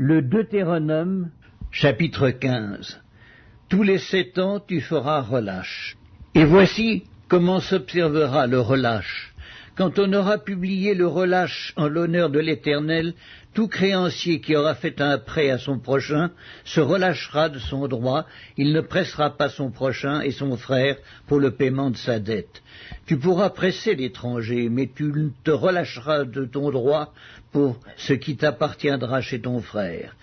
Le Deutéronome, chapitre 15. Tous les 7 ans tu feras relâche. Et voici comment s'observera le relâche. Quand on aura publié le relâche en l'honneur de l'Éternel, tout créancier qui aura fait un prêt à son prochain se relâchera de son droit, il ne pressera pas son prochain et son frère pour le paiement de sa dette. Tu pourras presser l'étranger, mais tu te relâcheras de ton droit pour ce qui t'appartiendra chez ton frère.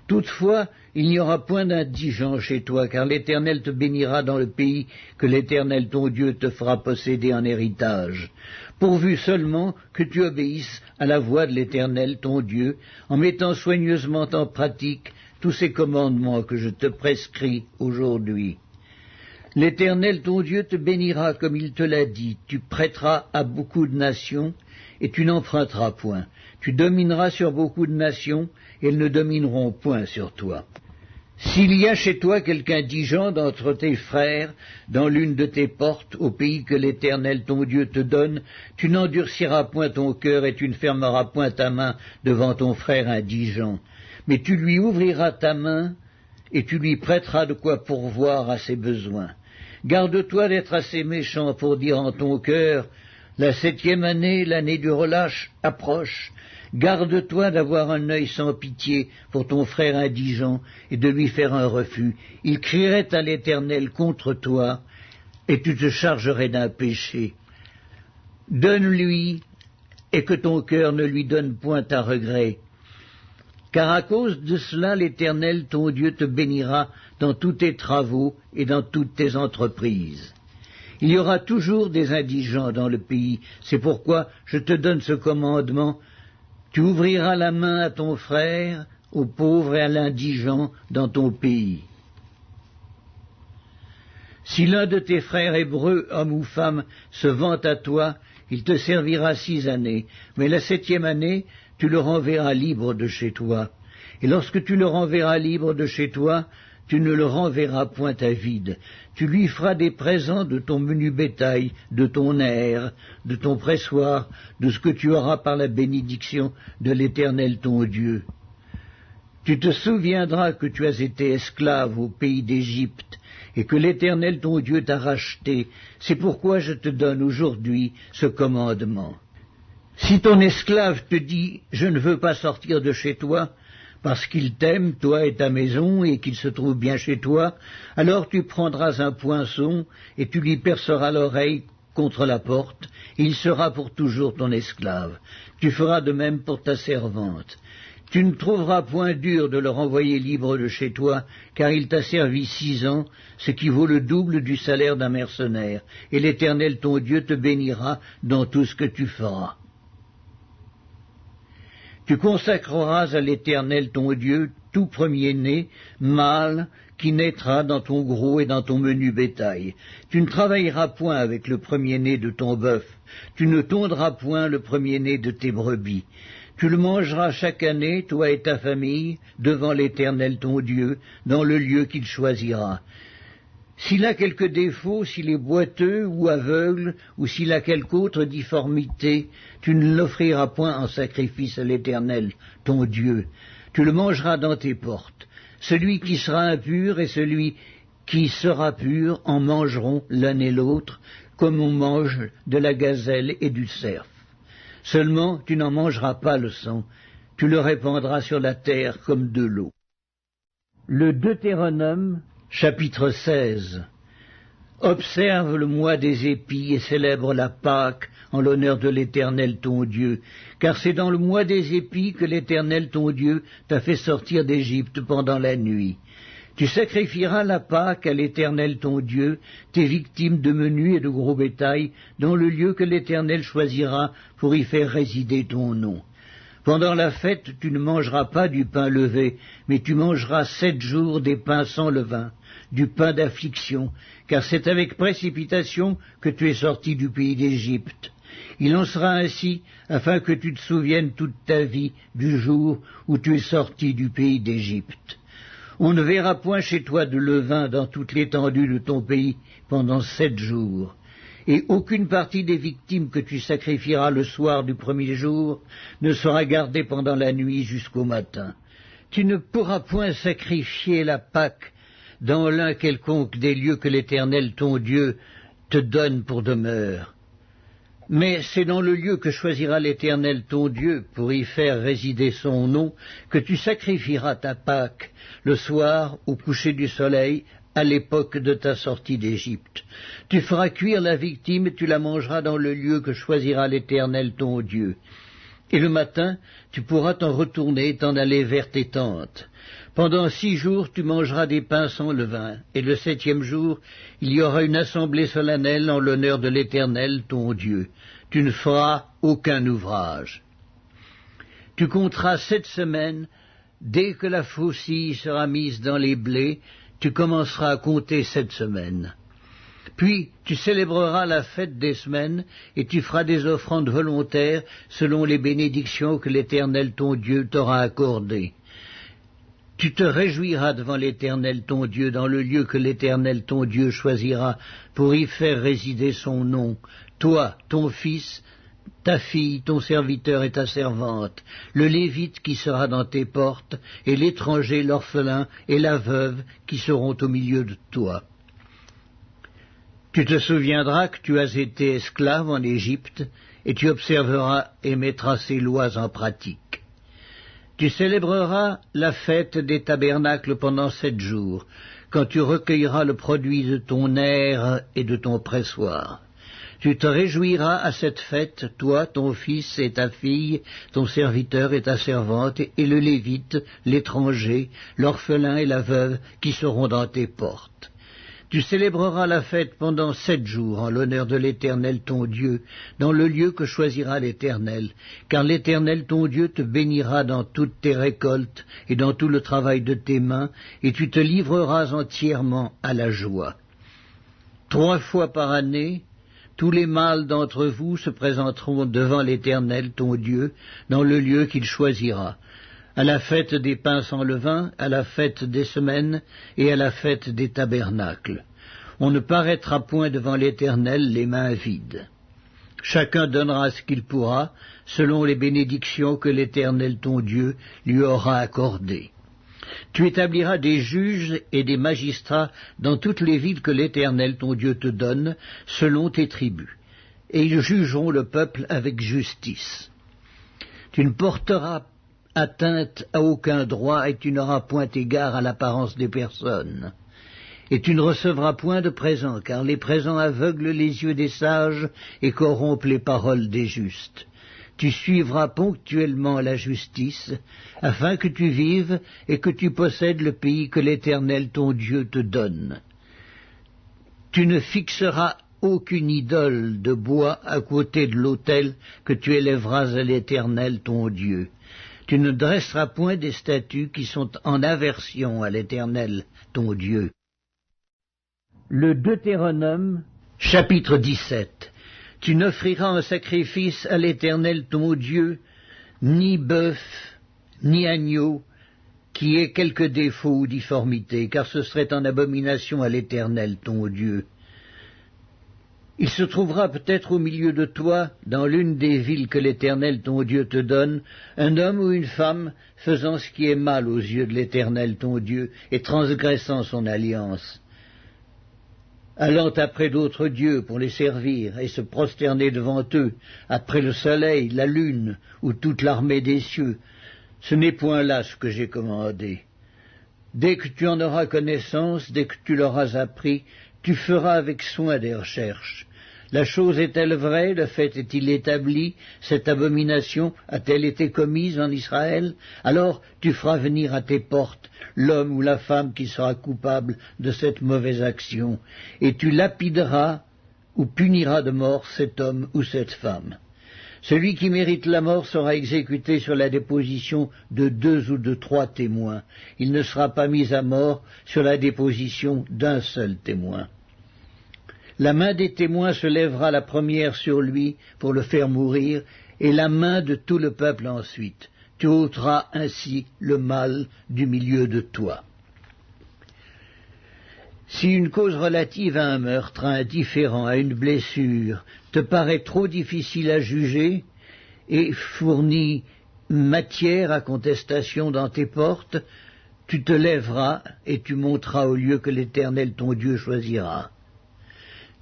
Toutefois, il n'y aura point d'indigent chez toi, car l'Éternel te bénira dans le pays que l'Éternel ton Dieu te fera posséder en héritage, pourvu seulement que tu obéisses à la voix de l'Éternel ton Dieu, en mettant soigneusement en pratique tous ces commandements que je te prescris aujourd'hui. L'Éternel ton Dieu te bénira comme il te l'a dit, tu prêteras à beaucoup de nations, et tu n'emprunteras point. Tu domineras sur beaucoup de nations, et elles ne domineront point sur toi. S'il y a chez toi quelque indigent d'entre tes frères, dans l'une de tes portes, au pays que l'Éternel ton Dieu te donne, tu n'endurciras point ton cœur, et tu ne fermeras point ta main devant ton frère indigent. Mais tu lui ouvriras ta main, et tu lui prêteras de quoi pourvoir à ses besoins. Garde-toi d'être assez méchant pour dire en ton cœur, la 7e année, l'année du relâche, approche. Garde-toi d'avoir un œil sans pitié pour ton frère indigent et de lui faire un refus. Il crierait à l'Éternel contre toi, et tu te chargerais d'un péché. Donne-lui, et que ton cœur ne lui donne point à regret. Car à cause de cela, l'Éternel ton Dieu te bénira dans tous tes travaux et dans toutes tes entreprises. Il y aura toujours des indigents dans le pays, c'est pourquoi je te donne ce commandement. Tu ouvriras la main à ton frère, au pauvre et à l'indigent dans ton pays. Si l'un de tes frères hébreux, homme ou femme, se vante à toi, il te servira 6 années, mais la 7e année, tu le renverras libre de chez toi. Et lorsque tu le renverras libre de chez toi, tu ne le renverras point à vide. Tu lui feras des présents de ton menu bétail, de ton aire, de ton pressoir, de ce que tu auras par la bénédiction de l'Éternel ton Dieu. Tu te souviendras que tu as été esclave au pays d'Égypte, et que l'Éternel ton Dieu t'a racheté. C'est pourquoi je te donne aujourd'hui ce commandement. Si ton esclave te dit « Je ne veux pas sortir de chez toi », parce qu'il t'aime, toi et ta maison, et qu'il se trouve bien chez toi, alors tu prendras un poinçon, et tu lui perceras l'oreille contre la porte, et il sera pour toujours ton esclave. Tu feras de même pour ta servante. Tu ne trouveras point dur de le renvoyer libre de chez toi, car il t'a servi 6 ans, ce qui vaut le double du salaire d'un mercenaire, et l'Éternel ton Dieu te bénira dans tout ce que tu feras. Tu consacreras à l'Éternel ton Dieu tout premier-né, mâle, qui naîtra dans ton gros et dans ton menu bétail. Tu ne travailleras point avec le premier-né de ton bœuf, tu ne tondras point le premier-né de tes brebis. Tu le mangeras chaque année, toi et ta famille, devant l'Éternel ton Dieu, dans le lieu qu'il choisira. S'il a quelque défaut, s'il est boiteux ou aveugle, ou s'il a quelque autre difformité, tu ne l'offriras point en sacrifice à l'Éternel, ton Dieu. Tu le mangeras dans tes portes. Celui qui sera impur et celui qui sera pur en mangeront l'un et l'autre, comme on mange de la gazelle et du cerf. Seulement, tu n'en mangeras pas le sang, tu le répandras sur la terre comme de l'eau. Le Deutéronome, chapitre 16. Observe le mois des épis et célèbre la Pâque en l'honneur de l'Éternel ton Dieu, car c'est dans le mois des épis que l'Éternel ton Dieu t'a fait sortir d'Égypte pendant la nuit. Tu sacrifieras la Pâque à l'Éternel ton Dieu, tes victimes de menu et de gros bétail, dans le lieu que l'Éternel choisira pour y faire résider ton nom. Pendant la fête, tu ne mangeras pas du pain levé, mais tu mangeras 7 jours des pains sans levain, du pain d'affliction, car c'est avec précipitation que tu es sorti du pays d'Égypte. Il en sera ainsi, afin que tu te souviennes toute ta vie du jour où tu es sorti du pays d'Égypte. On ne verra point chez toi de levain dans toute l'étendue de ton pays pendant 7 jours. Et aucune partie des victimes que tu sacrifieras le soir du premier jour ne sera gardée pendant la nuit jusqu'au matin. Tu ne pourras point sacrifier la Pâque dans l'un quelconque des lieux que l'Éternel ton Dieu te donne pour demeure. Mais c'est dans le lieu que choisira l'Éternel ton Dieu pour y faire résider son nom que tu sacrifieras ta Pâque le soir au coucher du soleil à l'époque de ta sortie d'Égypte. Tu feras cuire la victime et tu la mangeras dans le lieu que choisira l'Éternel ton Dieu. Et le matin, tu pourras t'en retourner et t'en aller vers tes tentes. Pendant 6 jours, tu mangeras des pains sans levain, et le 7e jour, il y aura une assemblée solennelle en l'honneur de l'Éternel, ton Dieu. Tu ne feras aucun ouvrage. Tu compteras 7 semaines. Dès que la faucille sera mise dans les blés, tu commenceras à compter 7 semaines. Puis tu célébreras la fête des semaines, et tu feras des offrandes volontaires selon les bénédictions que l'Éternel ton Dieu t'aura accordées. Tu te réjouiras devant l'Éternel ton Dieu dans le lieu que l'Éternel ton Dieu choisira pour y faire résider son nom, toi, ton fils, ta fille, ton serviteur et ta servante, le Lévite qui sera dans tes portes, et l'étranger, l'orphelin et la veuve qui seront au milieu de toi. Tu te souviendras que tu as été esclave en Égypte, et tu observeras et mettras ces lois en pratique. Tu célébreras la fête des tabernacles pendant 7 jours, quand tu recueilleras le produit de ton aire et de ton pressoir. Tu te réjouiras à cette fête, toi, ton fils et ta fille, ton serviteur et ta servante, et le Lévite, l'étranger, l'orphelin et la veuve qui seront dans tes portes. Tu célébreras la fête pendant 7 jours en l'honneur de l'Éternel ton Dieu, dans le lieu que choisira l'Éternel, car l'Éternel ton Dieu te bénira dans toutes tes récoltes et dans tout le travail de tes mains, et tu te livreras entièrement à la joie. 3 fois par année, tous les mâles d'entre vous se présenteront devant l'Éternel ton Dieu, dans le lieu qu'il choisira, à la fête des pains sans levain, à la fête des semaines et à la fête des tabernacles. On ne paraîtra point devant l'Éternel les mains vides. Chacun donnera ce qu'il pourra, selon les bénédictions que l'Éternel ton Dieu lui aura accordées. Tu établiras des juges et des magistrats dans toutes les villes que l'Éternel ton Dieu te donne, selon tes tribus, et ils jugeront le peuple avec justice. Tu ne porteras atteinte à aucun droit, et tu n'auras point égard à l'apparence des personnes. Et tu ne recevras point de présents, car les présents aveuglent les yeux des sages et corrompent les paroles des justes. Tu suivras ponctuellement la justice, afin que tu vives et que tu possèdes le pays que l'Éternel ton Dieu te donne. Tu ne fixeras aucune idole de bois à côté de l'autel que tu élèveras à l'Éternel ton Dieu. Tu ne dresseras point des statues qui sont en aversion à l'Éternel, ton Dieu. Le Deutéronome, chapitre 17. Tu n'offriras un sacrifice à l'Éternel, ton Dieu, ni bœuf, ni agneau, qui ait quelque défaut ou difformité, car ce serait en abomination à l'Éternel, ton Dieu. Il se trouvera peut-être au milieu de toi, dans l'une des villes que l'Éternel ton Dieu te donne, un homme ou une femme faisant ce qui est mal aux yeux de l'Éternel ton Dieu et transgressant son alliance, allant après d'autres dieux pour les servir et se prosterner devant eux, après le soleil, la lune ou toute l'armée des cieux. Ce n'est point là ce que j'ai commandé. Dès que tu en auras connaissance, dès que tu l'auras appris, tu feras avec soin des recherches. La chose est-elle vraie? Le fait est-il établi? Cette abomination a-t-elle été commise en Israël? Alors tu feras venir à tes portes l'homme ou la femme qui sera coupable de cette mauvaise action, et tu lapideras ou puniras de mort cet homme ou cette femme. Celui qui mérite la mort sera exécuté sur la déposition de 2 ou de 3 témoins. Il ne sera pas mis à mort sur la déposition d'un seul témoin. La main des témoins se lèvera la première sur lui pour le faire mourir, et la main de tout le peuple ensuite. Tu ôteras ainsi le mal du milieu de toi. Si une cause relative à un meurtre, à un différend, à une blessure, te paraît trop difficile à juger et fournit matière à contestation dans tes portes, tu te lèveras et tu monteras au lieu que l'Éternel ton Dieu choisira.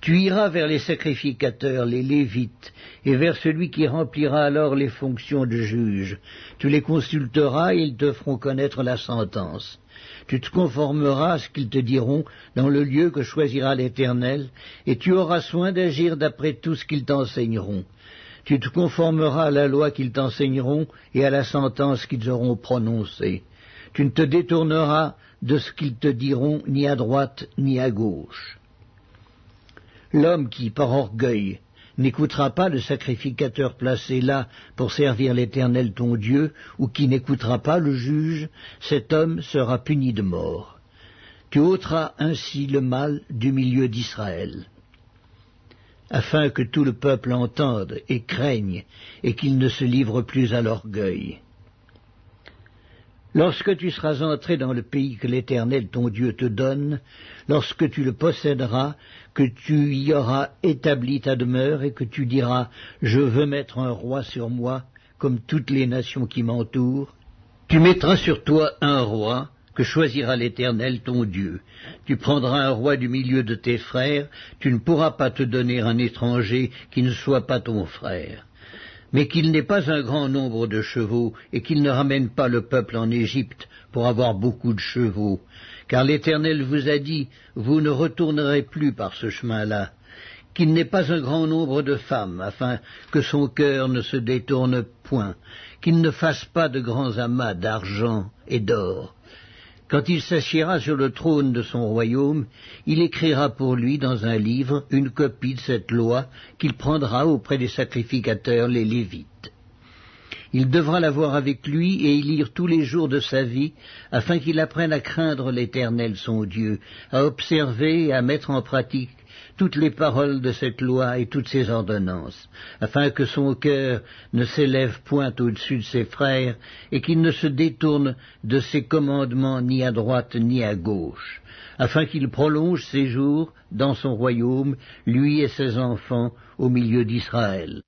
Tu iras vers les sacrificateurs, les Lévites, et vers celui qui remplira alors les fonctions de juge. Tu les consulteras et ils te feront connaître la sentence. Tu te conformeras à ce qu'ils te diront dans le lieu que choisira l'Éternel, et tu auras soin d'agir d'après tout ce qu'ils t'enseigneront. Tu te conformeras à la loi qu'ils t'enseigneront et à la sentence qu'ils auront prononcée. Tu ne te détourneras de ce qu'ils te diront ni à droite ni à gauche. L'homme qui, par orgueil, n'écoutera pas le sacrificateur placé là pour servir l'Éternel ton Dieu, ou qui n'écoutera pas le juge, cet homme sera puni de mort. Tu ôteras ainsi le mal du milieu d'Israël, afin que tout le peuple entende et craigne, et qu'il ne se livre plus à l'orgueil. Lorsque tu seras entré dans le pays que l'Éternel ton Dieu te donne, lorsque tu le posséderas, que tu y auras établi ta demeure et que tu diras « Je veux mettre un roi sur moi, comme toutes les nations qui m'entourent », tu mettras sur toi un roi que choisira l'Éternel ton Dieu. Tu prendras un roi du milieu de tes frères, tu ne pourras pas te donner un étranger qui ne soit pas ton frère. Mais qu'il n'ait pas un grand nombre de chevaux, et qu'il ne ramène pas le peuple en Égypte pour avoir beaucoup de chevaux. Car l'Éternel vous a dit, vous ne retournerez plus par ce chemin-là. Qu'il n'ait pas un grand nombre de femmes, afin que son cœur ne se détourne point. Qu'il ne fasse pas de grands amas d'argent et d'or. Quand il s'assiera sur le trône de son royaume, il écrira pour lui dans un livre une copie de cette loi qu'il prendra auprès des sacrificateurs, les Lévites. Il devra l'avoir avec lui et y lire tous les jours de sa vie, afin qu'il apprenne à craindre l'Éternel son Dieu, à observer et à mettre en pratique toutes les paroles de cette loi et toutes ses ordonnances, afin que son cœur ne s'élève point au-dessus de ses frères, et qu'il ne se détourne de ses commandements ni à droite ni à gauche, afin qu'il prolonge ses jours dans son royaume, lui et ses enfants, au milieu d'Israël.